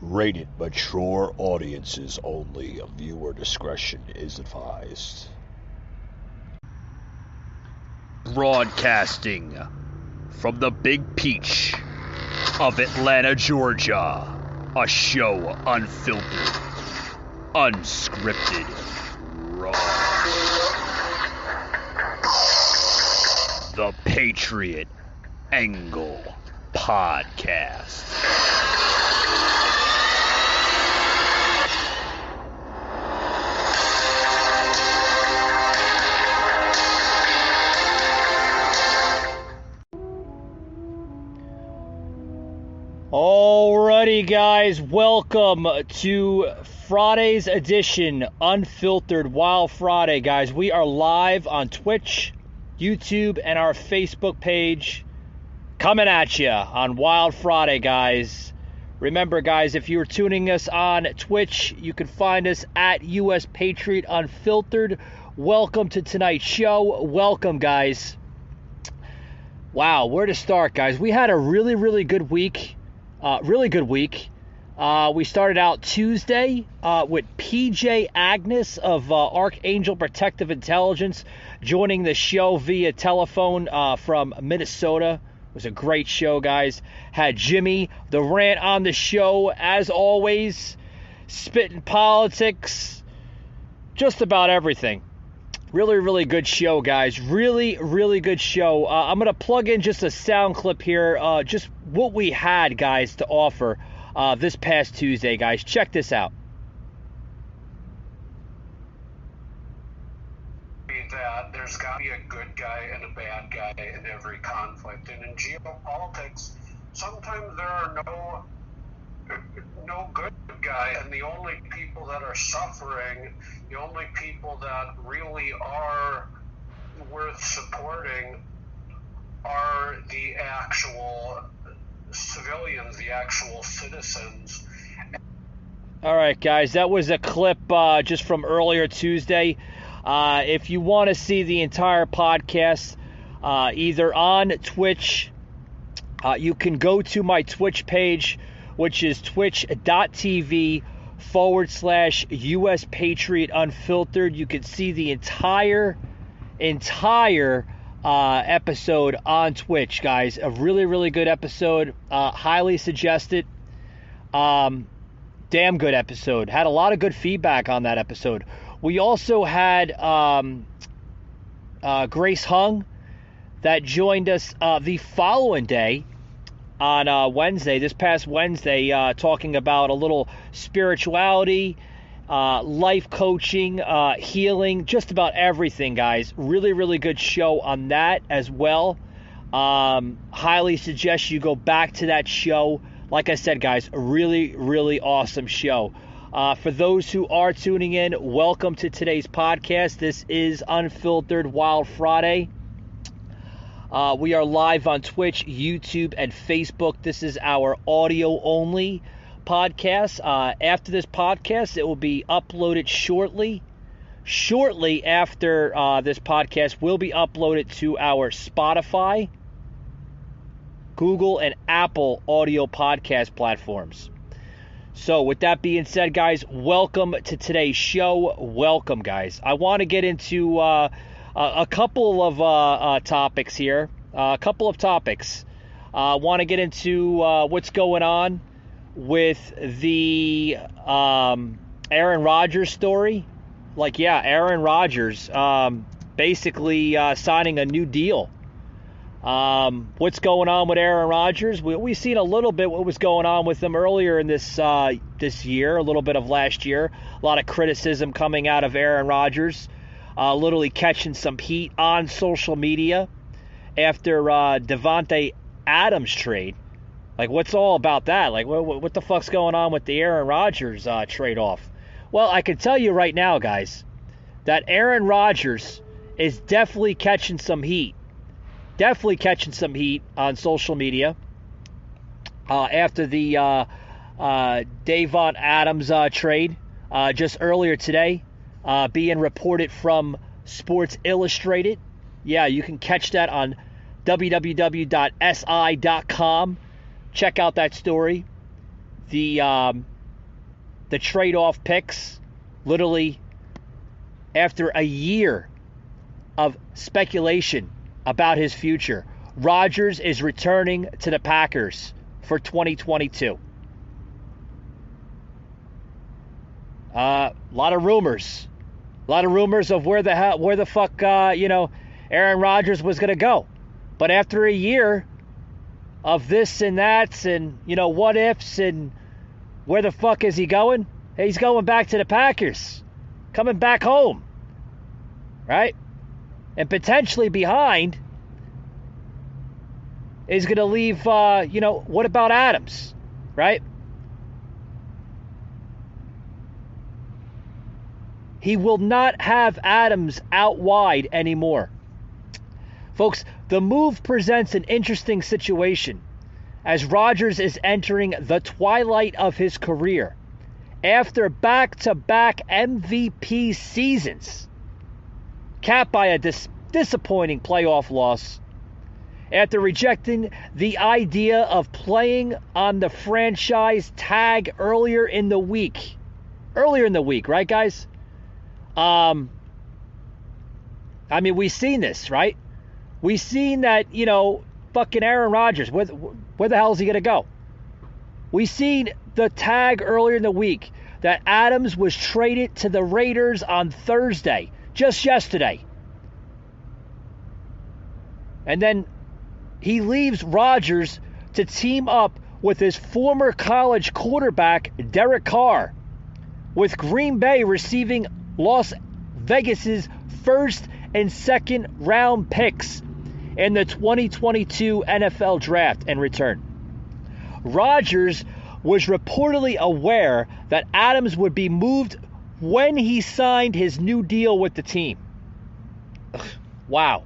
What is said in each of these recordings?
Rated mature audiences only. Viewer discretion is advised. Broadcasting from the Big Peach of Atlanta, Georgia. A show unfiltered, unscripted, raw. The Patriot Angle Podcast. Alrighty, guys, welcome to Friday's edition, Unfiltered Wild Friday, guys. We are live on Twitch, YouTube, and our Facebook page, coming at you on Wild Friday, guys. Remember, guys, if you're tuning us on Twitch, you can find us at US Patriot Unfiltered. Welcome to tonight's show. Welcome, guys. Wow, where to start, guys? We had a really good week. Really good week. We started out Tuesday with PJ Agnes of Archangel Protective Intelligence joining the show via telephone from Minnesota. It was a great show, guys. Had Jimmy the Rant on the show, as always. Spitting politics. Just about everything. Really good show, guys. Really good show. I'm going to plug in just a sound clip here. Just what we had, guys, to offer this past Tuesday, guys. Check this out. That there's got to be a good guy and a bad guy in every conflict. And in geopolitics, sometimes there are no good guy, and the only people that are suffering, the only people that really are worth supporting are the actual civilians, the actual citizens. All right, guys, that was a clip just from earlier Tuesday. If you want to see the entire podcast, either on Twitch, you can go to my Twitch page, which is twitch.tv/US Patriot Unfiltered. You can see the entire episode on Twitch, guys. A really good episode. Highly suggested. Damn good episode. Had a lot of good feedback on that episode. We also had Grace Hung that joined us the following day on Wednesday, this past Wednesday, talking about a little spirituality, life coaching, healing, just about everything, guys. Really good show on that as well. Highly suggest you go back to that show. Like I said, guys, a really awesome show. For those who are tuning in, welcome to today's podcast. This is Unfiltered Wild Friday. We are live on Twitch, YouTube, and Facebook. This is our audio-only podcast. After this podcast, it will be uploaded shortly. Shortly after this podcast will be uploaded to our Spotify, Google, and Apple audio podcast platforms. So with that being said, guys, welcome to today's show. Welcome, guys. I want to get into a couple of topics here. I want to get into what's going on with the Aaron Rodgers story. Aaron Rodgers basically signing a new deal. What's going on with Aaron Rodgers? We've seen a little bit what was going on with him earlier in this year, a little bit of last year. A lot of criticism coming out of Aaron Rodgers, literally catching some heat on social media after Devante Adams trade. What's all about that? What the fuck's going on with the Aaron Rodgers trade-off? Well, I can tell you right now, guys, that Aaron Rodgers is definitely catching some heat. Definitely catching some heat on social media after the Devante Adams trade just earlier today, being reported from Sports Illustrated. Yeah, you can catch that on www.si.com. Check out that story. the trade-off picks, literally after a year of speculation about his future, Rodgers is returning to the Packers for 2022. A lot of rumors of where the fuck Aaron Rodgers was going to go. But after a year of this and that and, what ifs and where the fuck is he going? He's going back to the Packers. Coming back home. Right? And potentially behind is going to leave, what about Adams? Right? He will not have Adams out wide anymore. Folks, the move presents an interesting situation as Rodgers is entering the twilight of his career after back-to-back MVP seasons, capped by a disappointing playoff loss, after rejecting the idea of playing on the franchise tag earlier in the week. Earlier in the week, right, guys? We've seen this, right? We've seen that, fucking Aaron Rodgers, where the hell is he going to go? We've seen the tag earlier in the week that Adams was traded to the Raiders on Thursday, just yesterday. And then he leaves Rodgers to team up with his former college quarterback, Derek Carr, with Green Bay receiving Las Vegas's first and second round picks in the 2022 NFL Draft in return. Rodgers was reportedly aware that Adams would be moved when he signed his new deal with the team. Wow.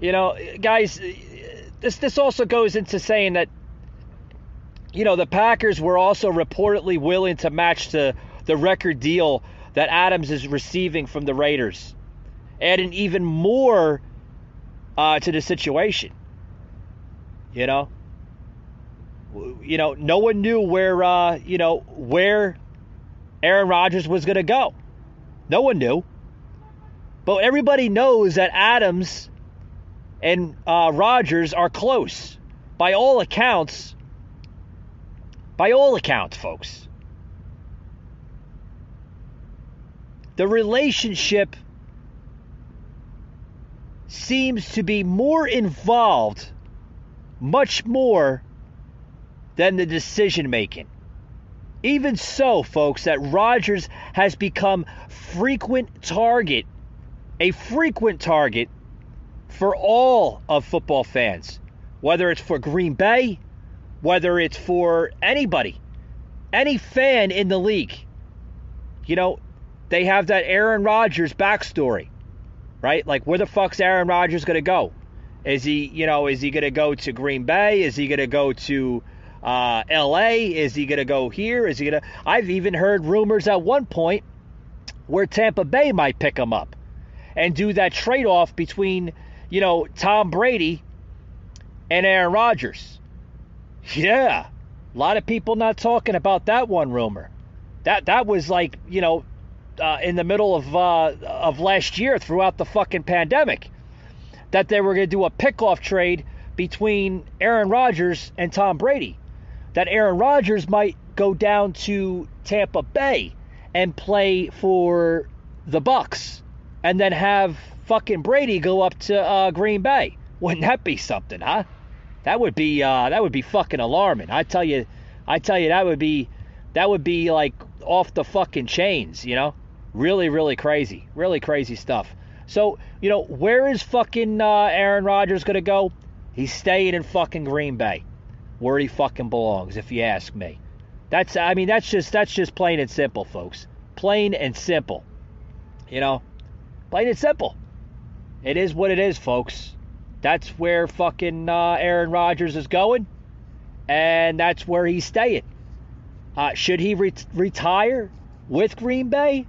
Guys, this also goes into saying that, the Packers were also reportedly willing to match the record deal that Adams is receiving from the Raiders, adding even more to the situation. No one knew where Aaron Rodgers was going to go. No one knew. But everybody knows that Adams and Rodgers are close. By all accounts, folks. The relationship seems to be more involved, much more than the decision making. Even so, folks, that Rodgers has become a frequent target for all of football fans, whether it's for Green Bay, whether it's for anybody, any fan in the league. They have that Aaron Rodgers backstory, right? Like, where the fuck's Aaron Rodgers going to go? Is he going to go to Green Bay? Is he going to go to L.A.? Is he going to go here? I've even heard rumors at one point where Tampa Bay might pick him up and do that trade-off between, Tom Brady and Aaron Rodgers. Yeah, a lot of people not talking about that one rumor. That was like, in the middle of last year, throughout the fucking pandemic, that they were going to do a pickoff trade between Aaron Rodgers and Tom Brady. That Aaron Rodgers might go down to Tampa Bay and play for the Bucks, and then have fucking Brady go up to Green Bay. Wouldn't that be something, huh? That would be fucking alarming. I tell you, that would be like off the fucking chains, Really, really crazy. Really crazy stuff. So, where is fucking Aaron Rodgers going to go? He's staying in fucking Green Bay, where he fucking belongs, if you ask me. That's just plain and simple, folks. Plain and simple. Plain and simple. It is what it is, folks. That's where fucking Aaron Rodgers is going, and that's where he's staying. Should he retire with Green Bay?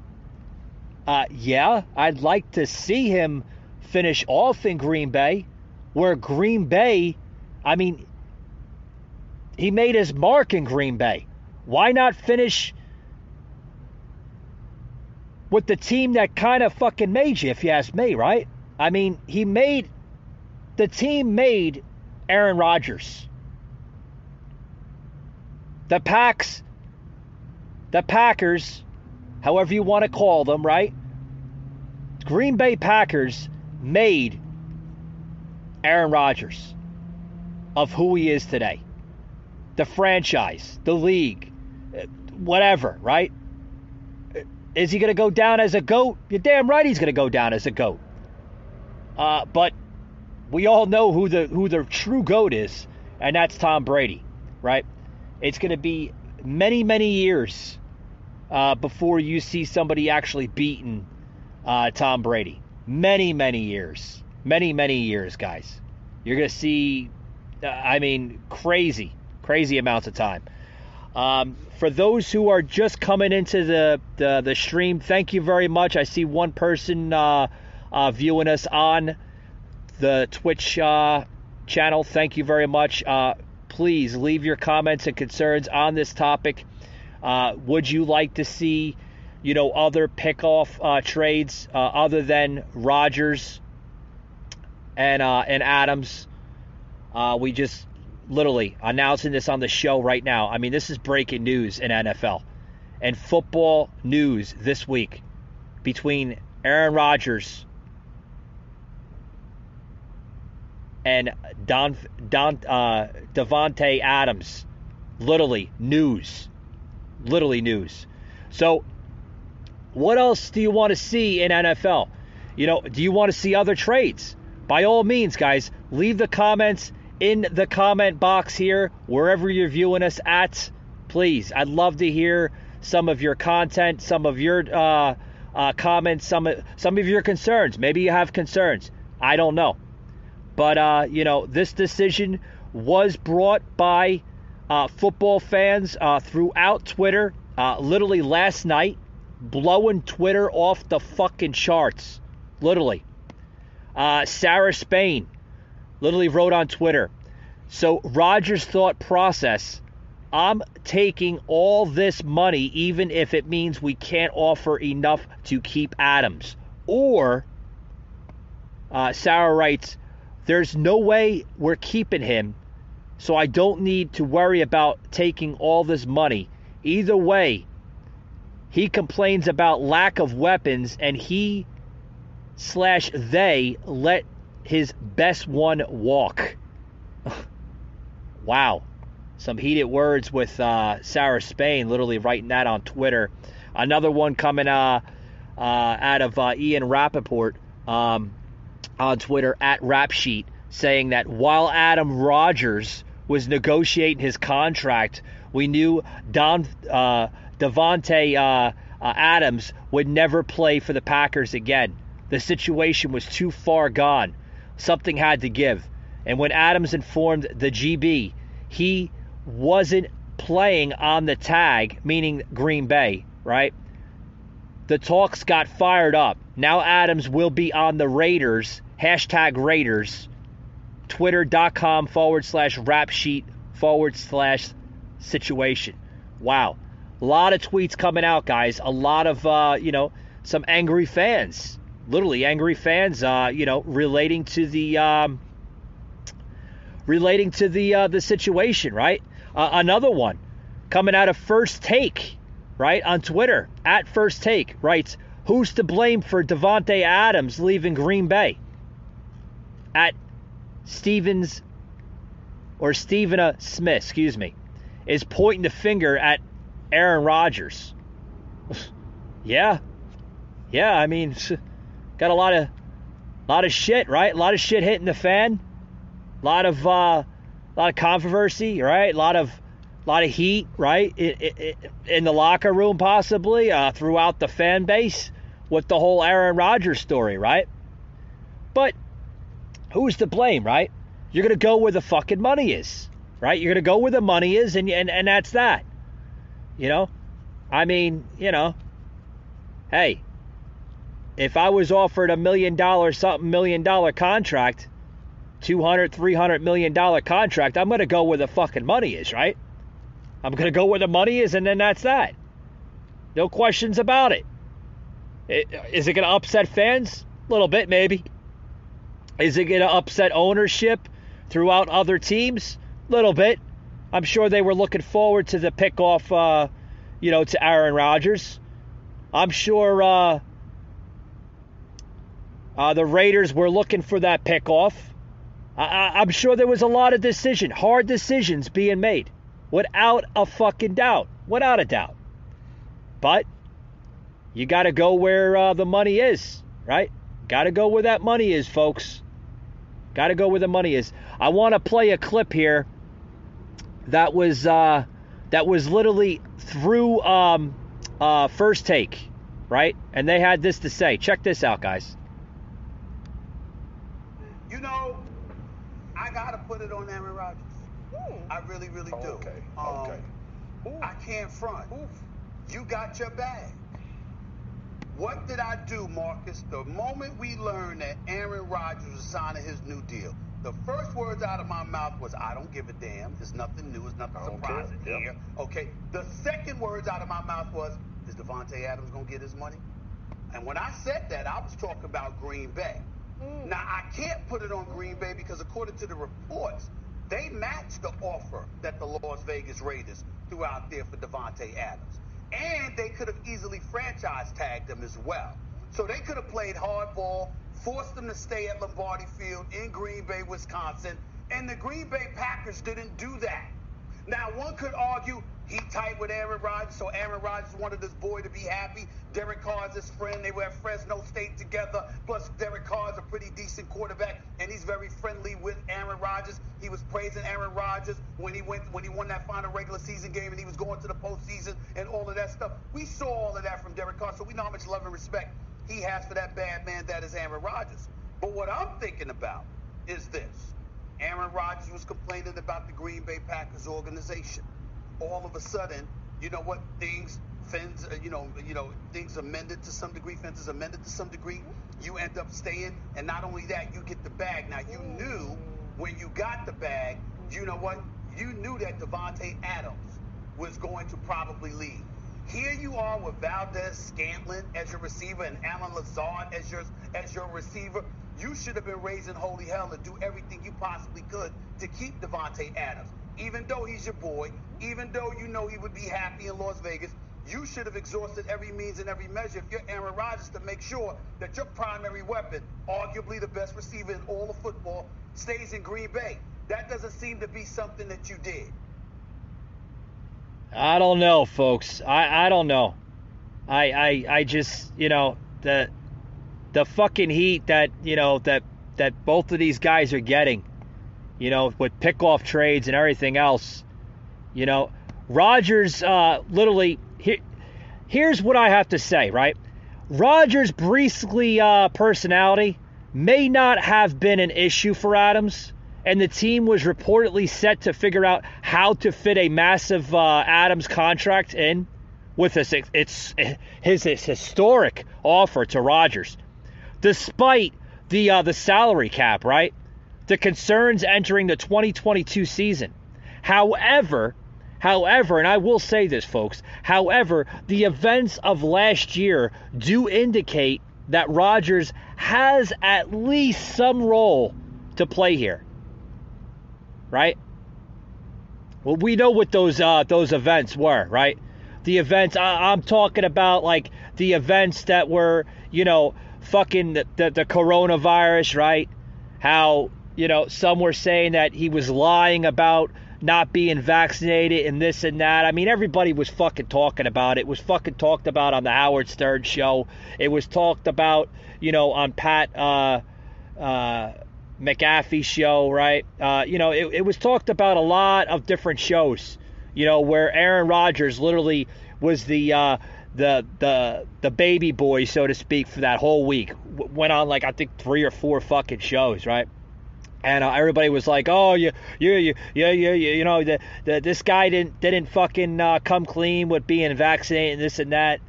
Yeah, I'd like to see him finish off in Green Bay, where Green Bay, he made his mark in Green Bay. Why not finish with the team that kind of fucking made you, if you ask me, right? I mean, the team made Aaron Rodgers. The Packers, however you want to call them, right? Green Bay Packers made Aaron Rodgers of who he is today. The franchise, the league, whatever, right? Is he going to go down as a GOAT? You're damn right he's going to go down as a GOAT. But we all know who the true GOAT is, and that's Tom Brady, right? It's going to be many, many years before you see somebody actually beating Tom Brady. Many, many years. Many, many years, guys. You're going to see, crazy amounts of time. For those who are just coming into the stream, thank you very much. I see one person viewing us on the Twitch channel. Thank you very much. Please leave your comments and concerns on this topic. Would you like to see, other pickoff trades other than Rodgers and Adams? We just literally announcing this on the show right now. I mean, this is breaking news in NFL and football news this week between Aaron Rodgers and Devante Adams. Literally news. So what else do you want to see in NFL? Do you want to see other trades? By all means, guys, leave the comments in the comment box here, wherever you're viewing us at. Please, I'd love to hear some of your content, some of your comments, some of your concerns. Maybe you have concerns. I don't know. But, this decision was brought by football fans throughout Twitter, literally last night, blowing Twitter off the fucking charts. Literally. Sarah Spain literally wrote on Twitter, so Rodgers' thought process, I'm taking all this money even if it means we can't offer enough to keep Adams. Or, Sarah writes, there's no way we're keeping him, so I don't need to worry about taking all this money. Either way, he complains about lack of weapons, and they let his best one walk. Wow. Some heated words with Sarah Spain, literally writing that on Twitter. Another one coming out of Ian Rappaport on Twitter at RapSheet, saying that while Aaron Rodgers was negotiating his contract, we knew Devante Adams would never play for the Packers again. The situation was too far gone. Something had to give. And when Adams informed the GB he wasn't playing on the tag, meaning Green Bay, right? The talks got fired up. Now Adams will be on the Raiders, #Raiders, twitter.com/rapsheet/situation. Wow. A lot of tweets coming out, guys. A lot of, some angry fans. Literally angry fans, relating to the situation, right? Another one coming out of First Take, right, on Twitter at First Take, writes, who's to blame for Devante Adams leaving Green Bay? At Stevena Smith, is pointing the finger at Aaron Rodgers. Yeah, I mean, got a lot of shit, right? A lot of shit hitting the fan. A lot of controversy, right? A lot of heat, right? In the locker room, possibly throughout the fan base with the whole Aaron Rodgers story, right? But who's to blame, right? You're gonna go where the fucking money is, right? You're gonna go where the money is, and that's that. I mean, hey. If I was offered $1 million contract $200, $300 million contract, I'm going to go where the fucking money is, right? I'm going to go where the money is, and then that's that. No questions about it. Is it going to upset fans? A little bit, maybe. Is it going to upset ownership throughout other teams? A little bit. I'm sure they were looking forward to the pickoff, to Aaron Rodgers. I'm sure the Raiders were looking for that pickoff. I'm sure there was a lot of hard decisions being made. Without a fucking doubt. Without a doubt. But you got to go where the money is, right? Got to go where that money is, folks. Got to go where the money is. I want to play a clip here that was literally through First Take, right? And they had this to say. Check this out, guys. I got to put it on Aaron Rodgers. I really, really do. Okay. I can't front. You got your bag. What did I do, Marcus? The moment we learned that Aaron Rodgers was signing his new deal, the first words out of my mouth was, I don't give a damn. There's nothing new. There's nothing surprising here. Okay. The second words out of my mouth was, is Devante Adams going to get his money? And when I said that, I was talking about Green Bay. Now, I can't put it on Green Bay because according to the reports, they matched the offer that the Las Vegas Raiders threw out there for Devante Adams. And they could have easily franchise tagged him as well. So they could have played hardball, forced him to stay at Lombardi Field in Green Bay, Wisconsin, and the Green Bay Packers didn't do that. Now, one could argue he tight with Aaron Rodgers, so Aaron Rodgers wanted this boy to be happy. Derek Carr's his friend. They were at Fresno State together. Plus, Derek Carr's a pretty decent quarterback, and he's very friendly with Aaron Rodgers. He was praising Aaron Rodgers when he won that final regular season game, and he was going to the postseason and all of that stuff. We saw all of that from Derek Carr, so we know how much love and respect he has for that bad man that is Aaron Rodgers. But what I'm thinking about is this. Aaron Rodgers was complaining about the Green Bay Packers organization. All of a sudden, you know what, things amended to some degree, fences amended to some degree. You end up staying, and not only that, you get the bag. Now, you knew when you got the bag, you know what? You knew that Devante Adams was going to probably leave. Here you are with Valdez-Scantling as your receiver and Alan Lazard as your receiver. You should have been raising holy hell to do everything you possibly could to keep Devante Adams. Even though he's your boy, even though you know he would be happy in Las Vegas, you should have exhausted every means and every measure if you're Aaron Rodgers to make sure that your primary weapon, arguably the best receiver in all of football, stays in Green Bay. That doesn't seem to be something that you did. I don't know, folks. I don't know. I just, the fucking heat that, that both of these guys are getting, with pickoff trades and everything else, Rodgers literally, here's what I have to say, right? Rodgers' briskly personality may not have been an issue for Adams, and the team was reportedly set to figure out how to fit a massive Adams contract in with his historic offer to Rodgers. Despite the salary cap, right? The concerns entering the 2022 season. However, and I will say this, folks, however, the events of last year do indicate that Rodgers has at least some role to play here. Right? Well, we know what those events were, right? The events, I'm talking about, like, the events that were, fucking the coronavirus, right? How, some were saying that he was lying about not being vaccinated and this and that. I mean, everybody was fucking talking about it. It was fucking talked about on the Howard Stern show. It was talked about, on Pat McAfee's show, right? It was talked about a lot of different shows, where Aaron Rodgers literally was the baby boy, so to speak, for that whole week. Went on, like, I think 3 or 4 fucking shows, right? And everybody was like, "Oh, this guy didn't fucking come clean with being vaccinated and this and that."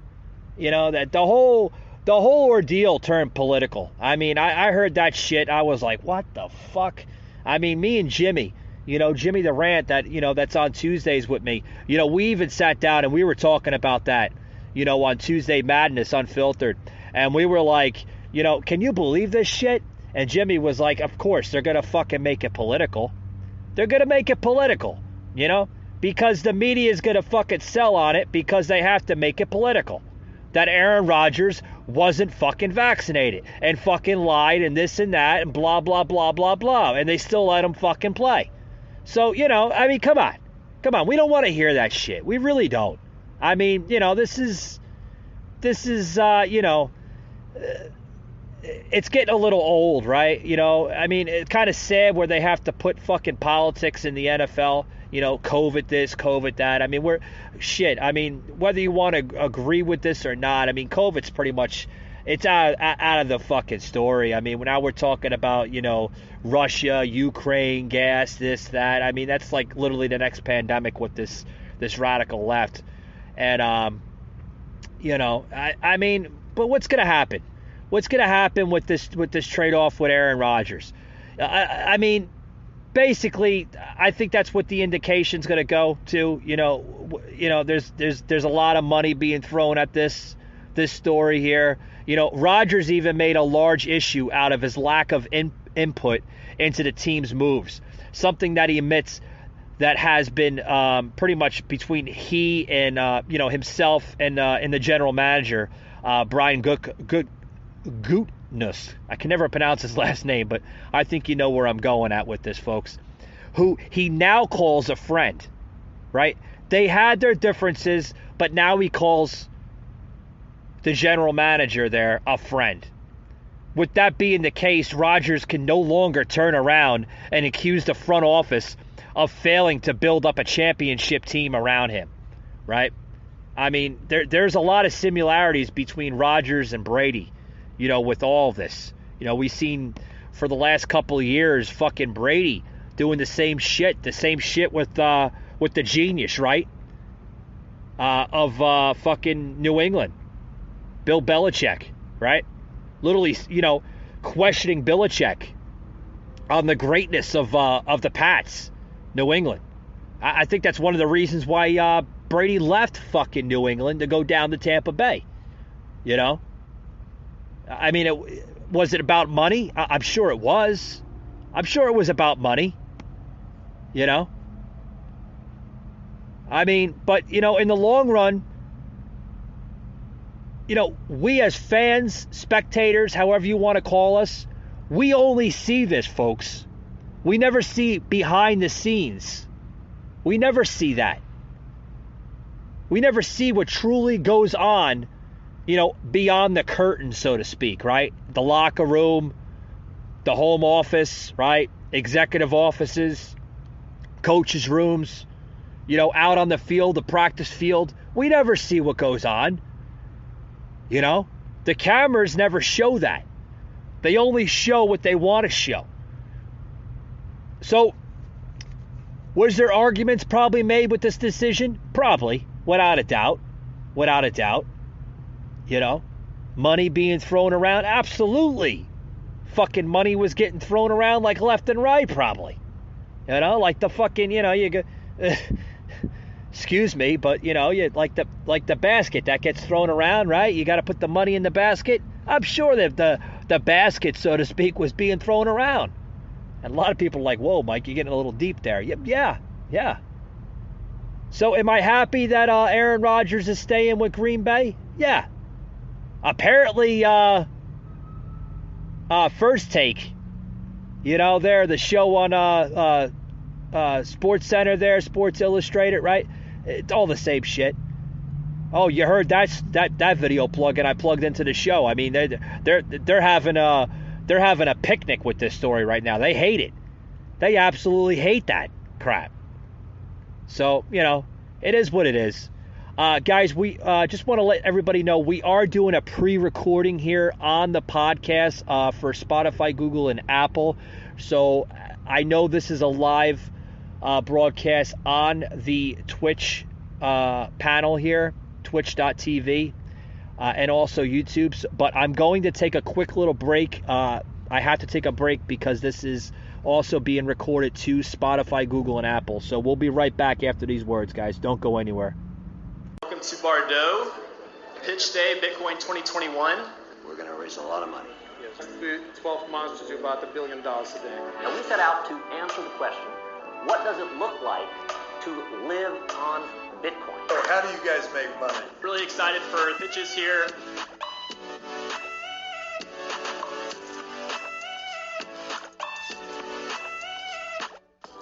That the whole ordeal turned political. I mean, I heard that shit. I was like, "What the fuck?" I mean, me and Jimmy, Jimmy the Rant that's on Tuesdays with me, we even sat down and we were talking about that, on Tuesday Madness Unfiltered. And we were like, can you believe this shit? And Jimmy was like, of course, they're going to fucking make it political. They're going to make it political, because the media is going to fucking sell on it because they have to make it political. That Aaron Rodgers wasn't fucking vaccinated and fucking lied and this and that and blah, blah, blah, blah, blah. And they still let him fucking play. So, I mean, come on. Come on. We don't want to hear that shit. We really don't. I mean, this is it's getting a little old, right? I mean, it's kind of sad where they have to put fucking politics in the NFL. COVID this, COVID that. I mean, I mean, whether you want to agree with this or not, I mean, COVID's pretty much, it's out of the fucking story. I mean, now we're talking about, Russia, Ukraine, gas, this, that. I mean, that's like literally the next pandemic with this radical left. And, I mean, but what's going to happen? What's going to happen with this trade-off with Aaron Rodgers? I mean, basically, I think that's what the indication's going to go to. There's a lot of money being thrown at this story here. Rodgers even made a large issue out of his lack of input into the team's moves, something that he admits that has been pretty much between he and himself and the general manager, Brian Gutekunst. I can never pronounce his last name, but I think you know where I'm going at with this, folks. Who he now calls a friend, right? They had their differences, but now he calls the general manager there a friend. With that being the case, Rodgers can no longer turn around and accuse the front office of failing to build up a championship team around him, right? I mean, there's a lot of similarities between Rodgers and Brady, with all of this. We've seen for the last couple of years fucking Brady doing the same shit with the genius, right? Of fucking New England, Bill Belichick, right? Literally, questioning Belichick on the greatness of the Pats, New England. I think that's one of the reasons why Brady left fucking New England to go down to Tampa Bay. I mean, was it about money? I'm sure it was. I'm sure it was about money. I mean, but, in the long run, we as fans, spectators, however you want to call us, we only see this, folks. We never see behind the scenes. We never see that. We never see what truly goes on, beyond the curtain, so to speak, right? The locker room, the home office, right? Executive offices, coaches' rooms, out on the field, the practice field. We never see what goes on. The cameras never show that. They only show what they want to show. So, was there arguments probably made with this decision? Probably, without a doubt. Without a doubt. Money being thrown around? Absolutely. Fucking money was getting thrown around like left and right, probably. Like the fucking, you go, excuse me, but you like the basket that gets thrown around, right? You got to put the money in the basket. I'm sure that the basket, so to speak, was being thrown around. And a lot of people are like, whoa, Mike, you're getting a little deep there. Yeah. So am I happy that Aaron Rodgers is staying with Green Bay? Yeah. Apparently, First Take, there, the show on Sports Center there, Sports Illustrated, right? It's all the same shit. Oh, you heard that video plug, and I plugged into the show. I mean, they're having a picnic with this story right now. They hate it. They absolutely hate that crap. So, it is what it is. Guys, we just want to let everybody know we are doing a pre-recording here on the podcast for Spotify, Google, and Apple. So I know this is a live broadcast on the Twitch panel here, twitch.tv, and also YouTube. But I'm going to take a quick little break. I have to take a break because this is also being recorded to Spotify, Google, and Apple. So we'll be right back after these words, guys. Don't go anywhere. Welcome to Bordeaux, Pitch Day, Bitcoin 2021. We're going to raise a lot of money. Yes, the 12 months to do about $1 billion a day. Now we set out to answer the question, what does it look like to live on Bitcoin? So how do you guys make money? Really excited for pitches here.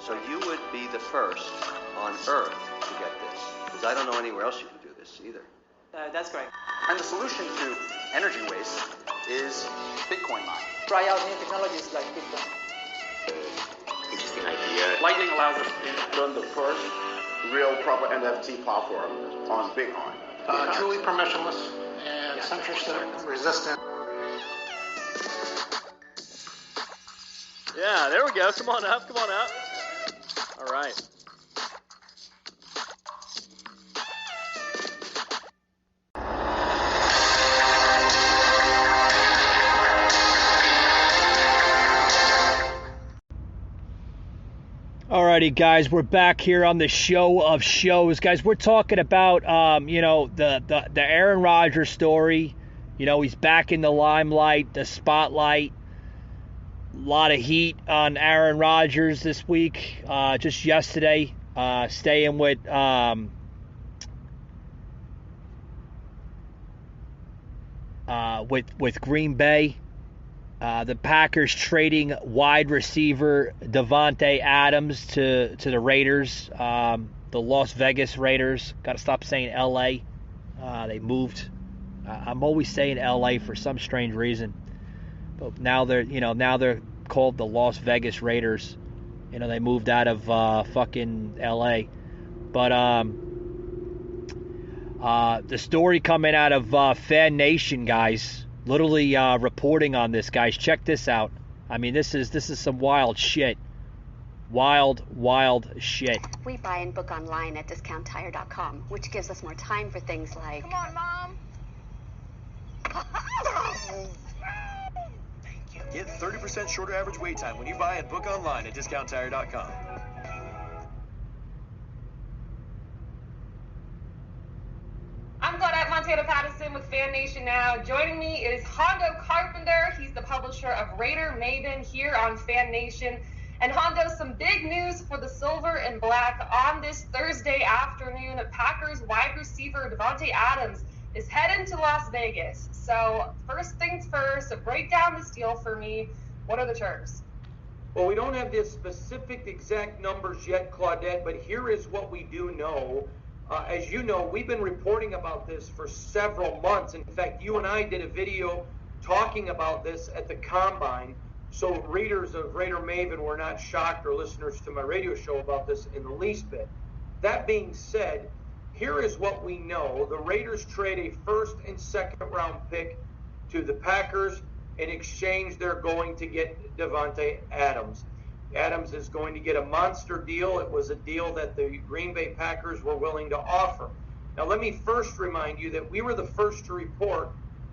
So you would be the first on Earth to get this, because I don't know anywhere else you can do this either. That's correct. And the solution to energy waste is Bitcoin mining. Try out new technologies like Bitcoin. Interesting idea. Lightning allows us to run the first real proper NFT platform on Bitcoin. Truly permissionless and censorship resistant. Yeah, there we go. Come on up. All right. Alrighty, guys, we're back here on the show of shows. Guys, we're talking about, the Aaron Rodgers story. You know, he's back in the limelight, the spotlight. A lot of heat on Aaron Rodgers this week. Just yesterday, staying with Green Bay. The Packers trading wide receiver Devante Adams to the Raiders, the Las Vegas Raiders. Got to stop saying L.A. They moved. I'm always saying L.A. for some strange reason, but now they're called the Las Vegas Raiders. You know, they moved out of fucking L.A. But the story coming out of Fan Nation, guys. Literally reporting on this, guys. Check this out. I mean, this is some wild shit. Wild shit. We buy and book online at discounttire.com, which gives us more time for things like... Come on, Mom. Thank you. Get 30% shorter average wait time when you buy and book online at discounttire.com. I'm Claudette Montana Patterson with Fan Nation Now. Joining me is Hondo Carpenter. He's the publisher of Raider Maven here on Fan Nation. And Hondo, some big news for the Silver and Black on this Thursday afternoon. Packers wide receiver Devante Adams is heading to Las Vegas. So first things first, break down this deal for me. What are the terms? Well, we don't have the specific exact numbers yet, Claudette, but here is what we do know. As you know, we've been reporting about this for several months. In fact, you and I did a video talking about this at the Combine. So readers of Raider Maven were not shocked, or listeners to my radio show, about this in the least bit. That being said, here is what we know. The Raiders trade a first and second round pick to the Packers. In exchange, they're going to get Devante Adams. Adams is going to get a monster deal. It was a deal that the Green Bay Packers were willing to offer. Now, let me first remind you that we were the first to report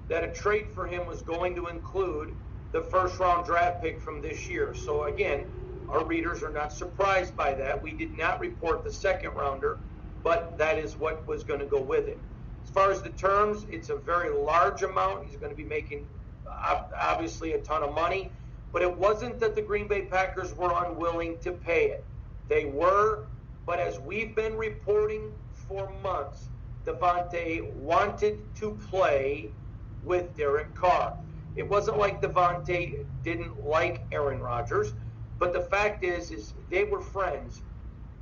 that a trade for him was going to include the first-round draft pick from this year. So, again, our readers are not surprised by that. We did not report the second-rounder, but that is what was going to go with it. As far as the terms, it's a very large amount. He's going to be making, obviously, a ton of money. But it wasn't that the Green Bay Packers were unwilling to pay it. They were, but as we've been reporting for months, Devante wanted to play with Derek Carr. It wasn't like Devante didn't like Aaron Rodgers, but the fact is they were friends.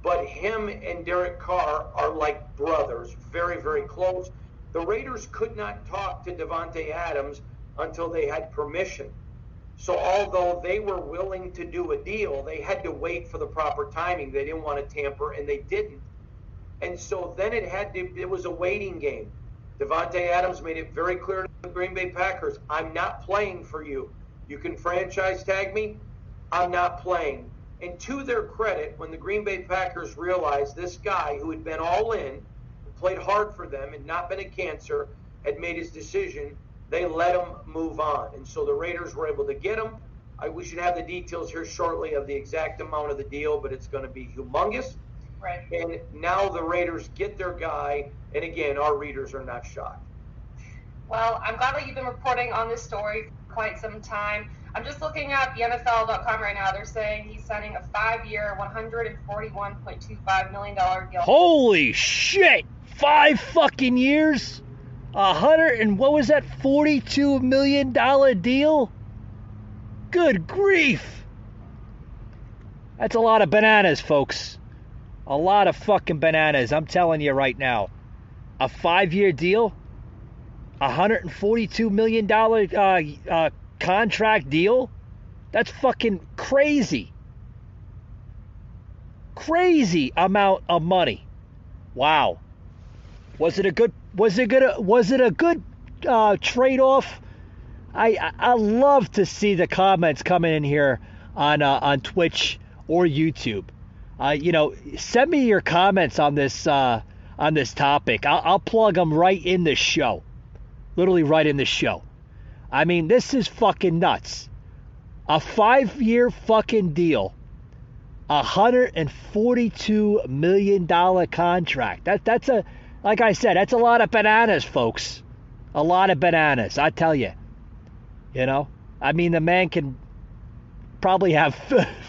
But him and Derek Carr are like brothers, very, very close. The Raiders could not talk to Devante Adams until they had permission. So although they were willing to do a deal, they had to wait for the proper timing. They didn't want to tamper, and they didn't. And so then it was a waiting game. Devante Adams made it very clear to the Green Bay Packers, I'm not playing for you. You can franchise tag me, I'm not playing. And to their credit, when the Green Bay Packers realized this guy who had been all in, played hard for them, and not been a cancer, had made his decision, they let him move on. And so the Raiders were able to get him. We should have the details here shortly of the exact amount of the deal, but it's going to be humongous. Right. And now the Raiders get their guy, and again, our readers are not shocked. Well, I'm glad that you've been reporting on this story for quite some time. I'm just looking at the NFL.com right now. They're saying he's signing a 5-year, $141.25 million deal. Holy shit! 5 fucking years? $42 million deal? Good grief! That's a lot of bananas, folks. A lot of fucking bananas. I'm telling you right now. A 5-year deal? $142 million contract deal? That's fucking crazy. Crazy amount of money. Wow. Was it a good trade-off? I love to see the comments coming in here on Twitch or YouTube. Send me your comments on this topic. I'll plug them right in the show. Literally right in the show. I mean, this is fucking nuts. A 5-year fucking deal. $142 million contract. That's like I said, that's a lot of bananas, folks. A lot of bananas, I tell you. I mean, the man can probably have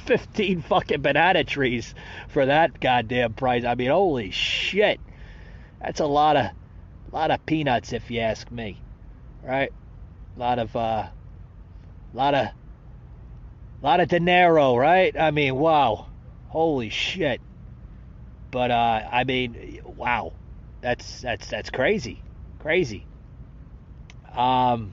15 fucking banana trees for that goddamn price. I mean, holy shit. That's a lot of peanuts, if you ask me. Right? A lot of dinero, right? I mean, wow. Holy shit. But I mean, wow. That's crazy. Crazy. So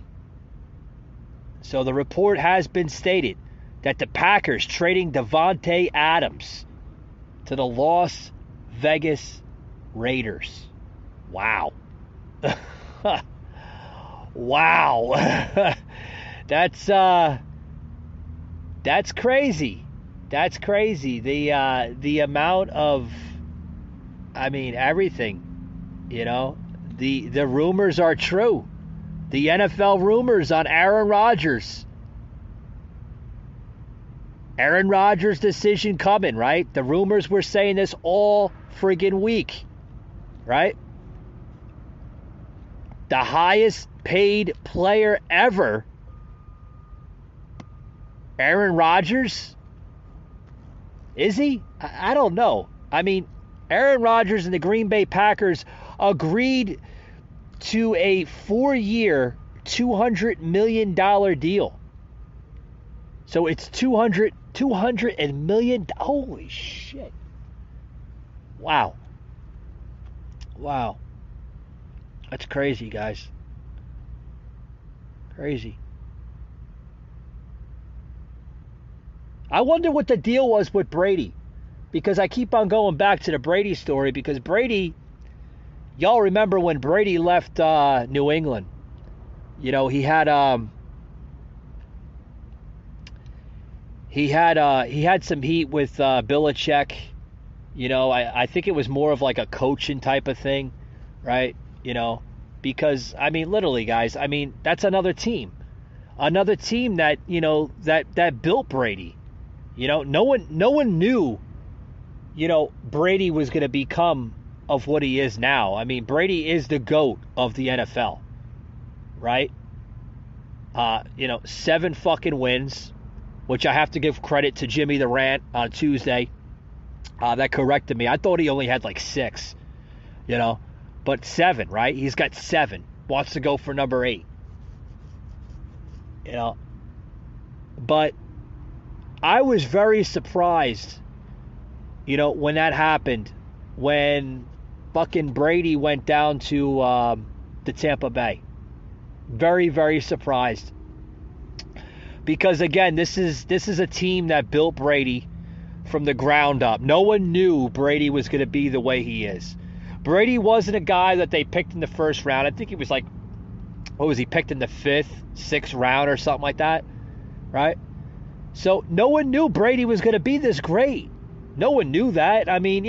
the report has been stated that the Packers trading Devante Adams to the Las Vegas Raiders. Wow. Wow. That's crazy. That's crazy. The amount of, I mean, everything, the rumors are true. The NFL rumors on Aaron Rodgers. Aaron Rodgers' decision coming, right? The rumors were saying this all friggin' week, right? The highest paid player ever, Aaron Rodgers? Is he? I don't know. I mean, Aaron Rodgers and the Green Bay Packers agreed to a 4-year, $200 million deal. So it's $200 million. Holy shit. Wow. Wow. That's crazy, guys. Crazy. I wonder what the deal was with Brady. Because I keep on going back to the Brady story. Because Brady, y'all remember when Brady left New England. He had some heat with Belichick. I think it was more of like a coaching type of thing, right? Because I mean, literally, guys. I mean, that's another team that that built Brady. No one knew, Brady was going to become of what he is now. I mean, Brady is the GOAT of the NFL, right? 7 fucking wins, which I have to give credit to Jimmy the Rant on Tuesday. That corrected me. I thought he only had like 6, but 7, right? He's got 7. Wants to go for number 8. But I was very surprised, when that happened, when fucking Brady went down to Tampa Bay. Very, very surprised. Because again, this is a team that built Brady from the ground up. No one knew Brady was going to be the way he is. Brady wasn't a guy that they picked in the first round. I think he was like, what was he, picked in the 5th, 6th round or something like that, right? So no one knew Brady was going to be this great. No one knew that. I mean,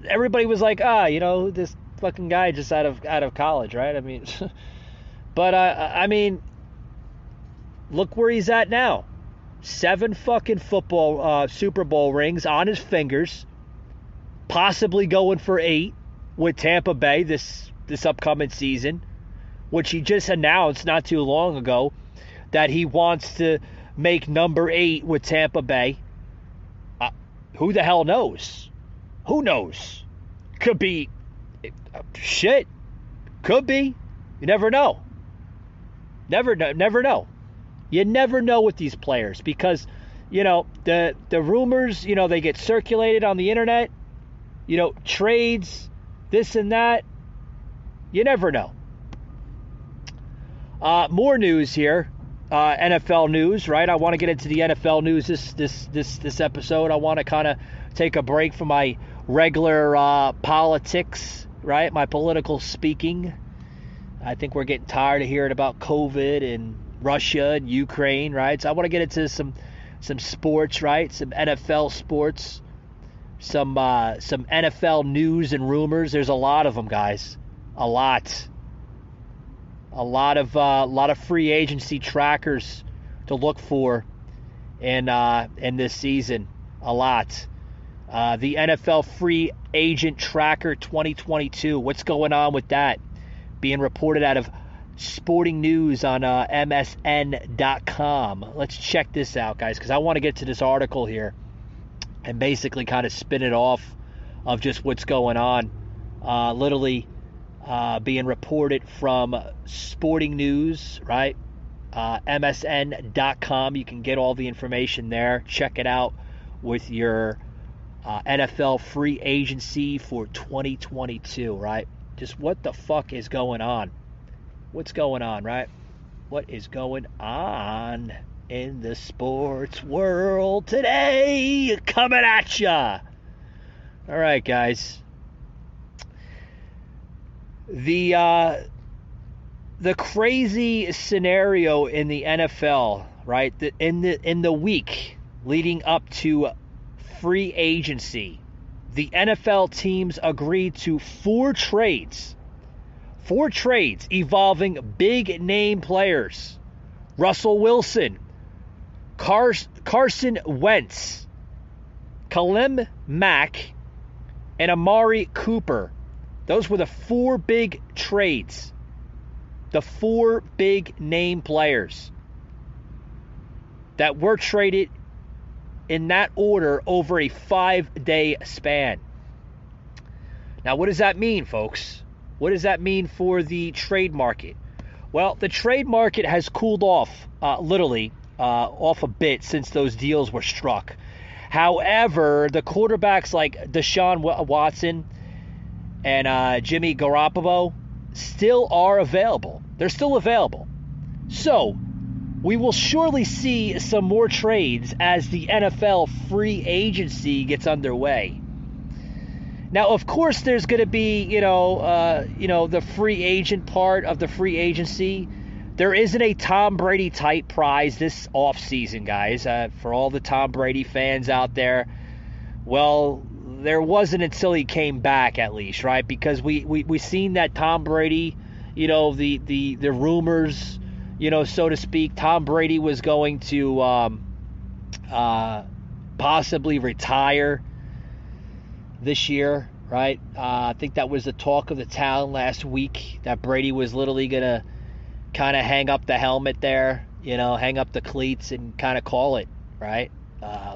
everybody was like, this fucking guy just out of college, right? I mean, but I mean, look where he's at now. 7 fucking Super Bowl rings on his fingers, possibly going for 8 with Tampa Bay this upcoming season, which he just announced not too long ago that he wants to make number 8 with Tampa Bay. Who the hell knows? Who knows? Could be shit. Could be. You never know. Never know. You never know with these players because, the rumors, they get circulated on the internet, trades, this and that. You never know. More news here. NFL news, right? I want to get into the NFL news this episode. I want to kind of take a break from my regular politics, right? My political speaking. I think we're getting tired of hearing about COVID and Russia and Ukraine, right? So I want to get into some sports, right? Some NFL sports, some NFL news and rumors. There's a lot of them, guys. A lot of free agency trackers to look for in this season. A lot. The NFL Free Agent Tracker 2022. What's going on with that? Being reported out of Sporting News on MSN.com. Let's check this out, guys, because I want to get to this article here and basically kind of spin it off of just what's going on. Literally being reported from Sporting News, right? MSN.com. You can get all the information there. Check it out with your NFL free agency for 2022, right? Just what the fuck is going on? What's going on, right? What is going on in the sports world today? Coming at ya. All right, guys. The crazy scenario in the NFL, right? In the week leading up to free agency, the NFL teams agreed to 4 trades involving big name players: Russell Wilson, Carson Wentz, Khalil Mack, and Amari Cooper. Those were the 4 big trades. The 4 big name players that were traded in that order over a 5-day span. Now, what does that mean, folks? What does that mean for the trade market? Well, the trade market has cooled off, off a bit since those deals were struck. However, the quarterbacks like Deshaun Watson and Jimmy Garoppolo still are available. They're still available. So, we will surely see some more trades as the NFL free agency gets underway. Now, of course, there's going to be, the free agent part of the free agency. There isn't a Tom Brady type prize this offseason, guys. For all the Tom Brady fans out there, well, there wasn't until he came back, at least, right? Because we seen that Tom Brady, the rumors, so to speak, Tom Brady was going to possibly retire this year, right? I think that was the talk of the town last week, that Brady was literally going to kind of hang up the helmet there, hang up the cleats and kind of call it, right?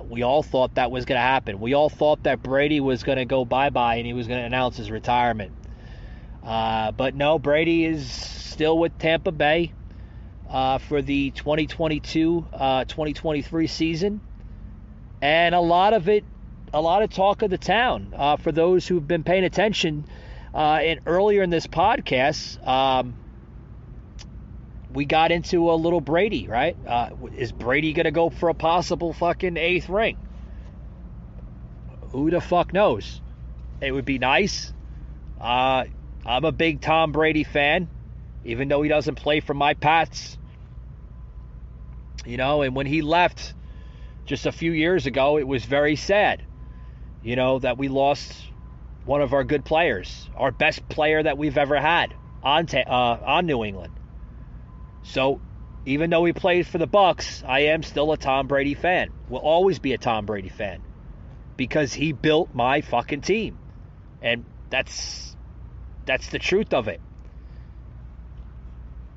We all thought that was going to happen. We all thought that Brady was going to go bye-bye and he was going to announce his retirement. But no, Brady is still with Tampa Bay for the 2022-2023 season. And a lot of talk of the town. For those who've been paying attention earlier in this podcast, we got into a little Brady, right? Is Brady going to go for a possible fucking 8th ring? Who the fuck knows? It would be nice. I'm a big Tom Brady fan, even though he doesn't play for my Pats. And when he left just a few years ago, it was very sad, that we lost one of our good players, our best player that we've ever had on New England. So, Even though he plays for the Bucs, I am still a Tom Brady fan. Will always be a Tom Brady fan. Because he built my fucking team. And that's the truth of it.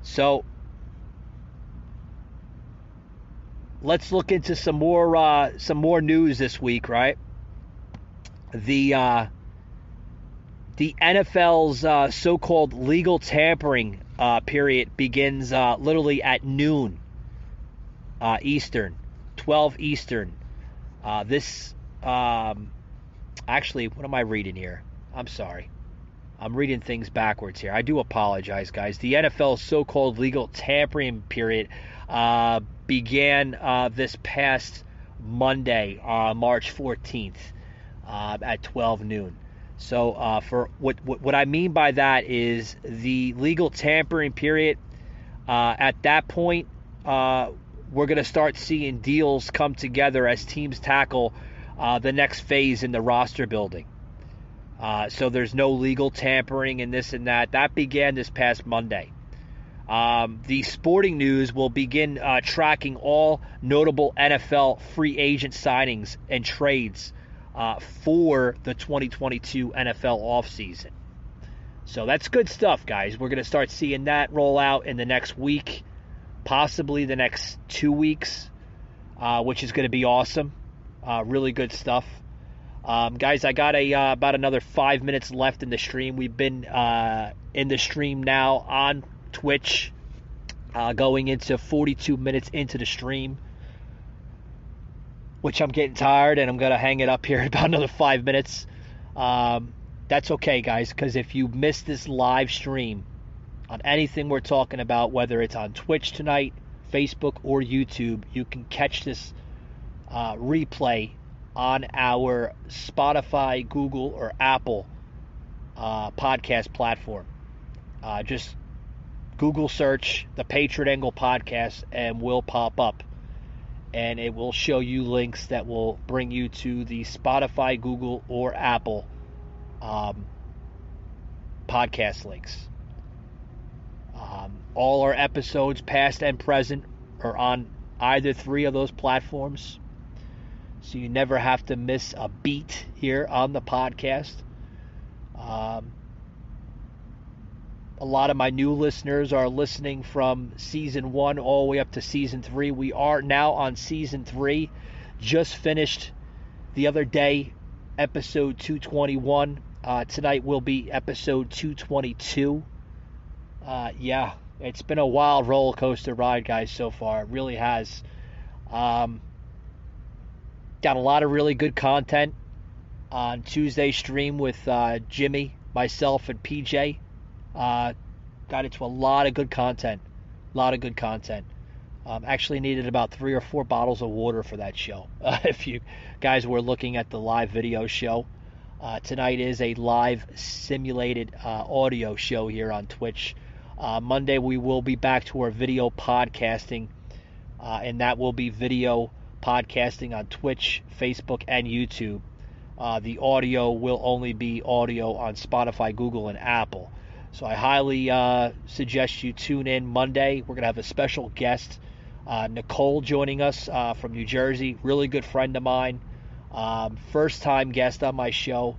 So, let's look into some more news this week, right? The NFL's so-called legal tampering period begins literally at noon Eastern, 12 Eastern. Actually, what am I reading here? I'm sorry. I'm reading things backwards here. I do apologize, guys. The NFL's so-called legal tampering period began this past Monday, March 14th, at 12 noon. So for what I mean by that is the legal tampering period, at that point, we're going to start seeing deals come together as teams tackle the next phase in the roster building. So there's no legal tampering and this and that. That began this past Monday. The Sporting News will begin tracking all notable NFL free agent signings and trades for the 2022 NFL offseason. So that's good stuff, guys. We're going to start seeing that roll out in the next week, possibly the next 2 weeks, which is going to be awesome. Really good stuff. Guys, I got about another 5 minutes left in the stream. We've been in the stream now on Twitch, going into 42 minutes into the stream, which I'm getting tired, and I'm going to hang it up here in about another 5 minutes. That's okay, guys, because if you miss this live stream on anything we're talking about, whether it's on Twitch tonight, Facebook, or YouTube, you can catch this replay on our Spotify, Google, or Apple podcast platform. Just Google search the Patriot Angle podcast and we'll pop up. And it will show you links that will bring you to the Spotify, Google, or Apple podcast links. All our episodes, past and present, are on either three of those platforms. So you never have to miss a beat here on the podcast. A lot of my new listeners are listening from Season 1 all the way up to Season 3. We are now on Season 3. Just finished the other day, Episode 221. Tonight will be Episode 222. Yeah, it's been a wild roller coaster ride, guys, so far. It really has. Got a lot of really good content on Tuesday's stream with Jimmy, myself, and PJ. Got into a lot of good content. Actually needed about 3 or 4 bottles of water for that show. If you guys were looking at the live video show. Tonight is a live simulated audio show here on Twitch. Monday we will be back to our video podcasting. And that will be video podcasting on Twitch, Facebook, and YouTube. The audio will only be audio on Spotify, Google, and Apple. So I highly suggest you tune in Monday. We're going to have a special guest, Nicole, joining us from New Jersey. Really good friend of mine. First-time guest on my show.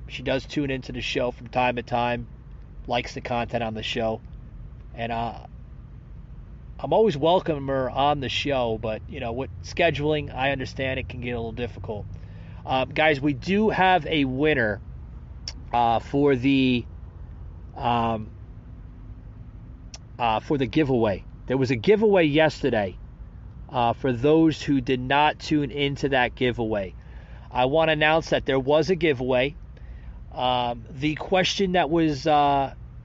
She does tune into the show from time to time. Likes the content on the show. And I'm always welcoming her on the show, but, you know, with scheduling, I understand it can get a little difficult. Guys, we do have a winner for the giveaway. There was a giveaway yesterday for those who did not tune into that giveaway. I want to announce that there was a giveaway. The question that was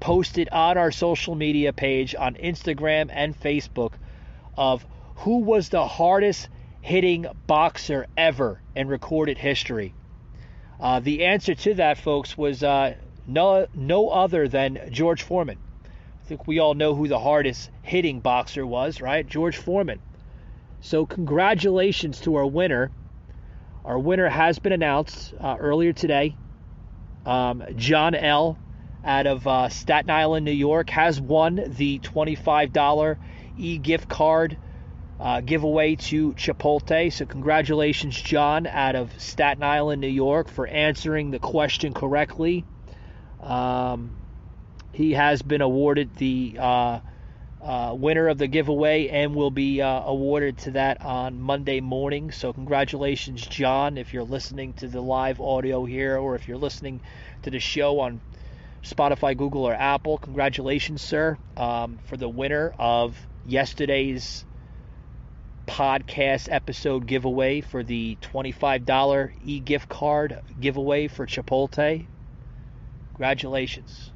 posted on our social media page on Instagram and Facebook of who was the hardest hitting boxer ever in recorded history. The answer to that, folks, was no other than George Foreman. I think we all know who the hardest hitting boxer was, right? George Foreman. So congratulations to our winner. Our winner has been announced earlier today. John L. out of Staten Island, New York, has won the $25 e-gift card giveaway to Chipotle. So congratulations, John, out of Staten Island, New York, for answering the question correctly. He has been awarded the winner of the giveaway and will be awarded to that on Monday morning. So congratulations, John, if you're listening to the live audio here, or if you're listening to the show on Spotify, Google, or Apple. Congratulations, sir, for the winner of yesterday's podcast episode giveaway for the $25 e-gift card giveaway for Chipotle. Congratulations.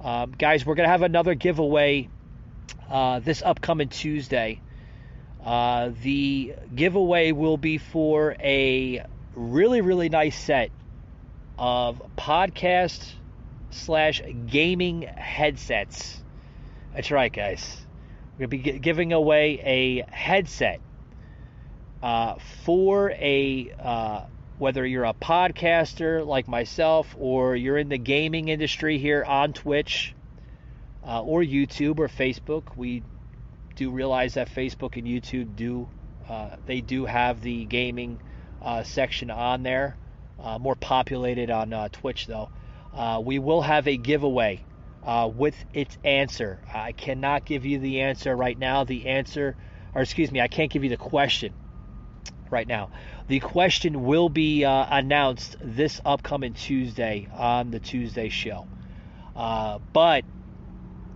Guys, we're going to have another giveaway this upcoming Tuesday. The giveaway will be for a really, really nice set of podcast/gaming headsets. That's right, guys. We're going to be giving away a headset for whether you're a podcaster like myself, or you're in the gaming industry here on Twitch or YouTube or Facebook. We do realize that Facebook and YouTube do have the gaming section on there. More populated on Twitch, though. We will have a giveaway with its answer. I cannot give you the answer right now. I can't give you the question right now. The question will be announced this upcoming Tuesday on the Tuesday show. But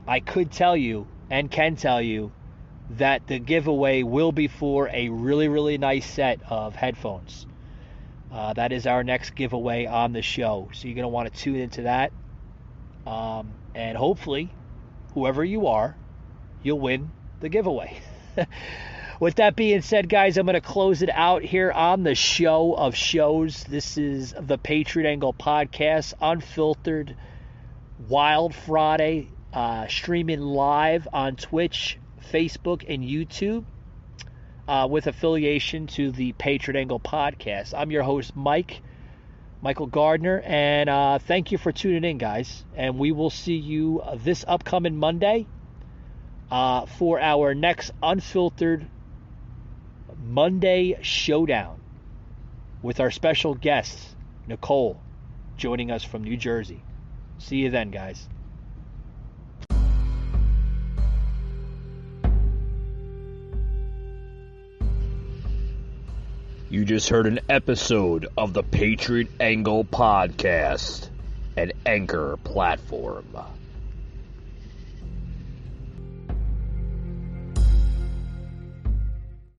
I could tell you and can tell you that the giveaway will be for a really, really nice set of headphones. That is our next giveaway on the show. So you're going to want to tune into that. And hopefully, whoever you are, you'll win the giveaway. With that being said, guys, I'm going to close it out here on the show of shows. This is the Patriot Angle Podcast, unfiltered, Wild Friday, streaming live on Twitch, Facebook, and YouTube, with affiliation to the Patriot Angle Podcast. I'm your host, Michael Gardner, and thank you for tuning in, guys. And we will see you this upcoming Monday for our next unfiltered Monday Showdown with our special guest, Nicole, joining us from New Jersey. See you then, guys. You just heard an episode of the Patriot Angle Podcast, an Anchor platform.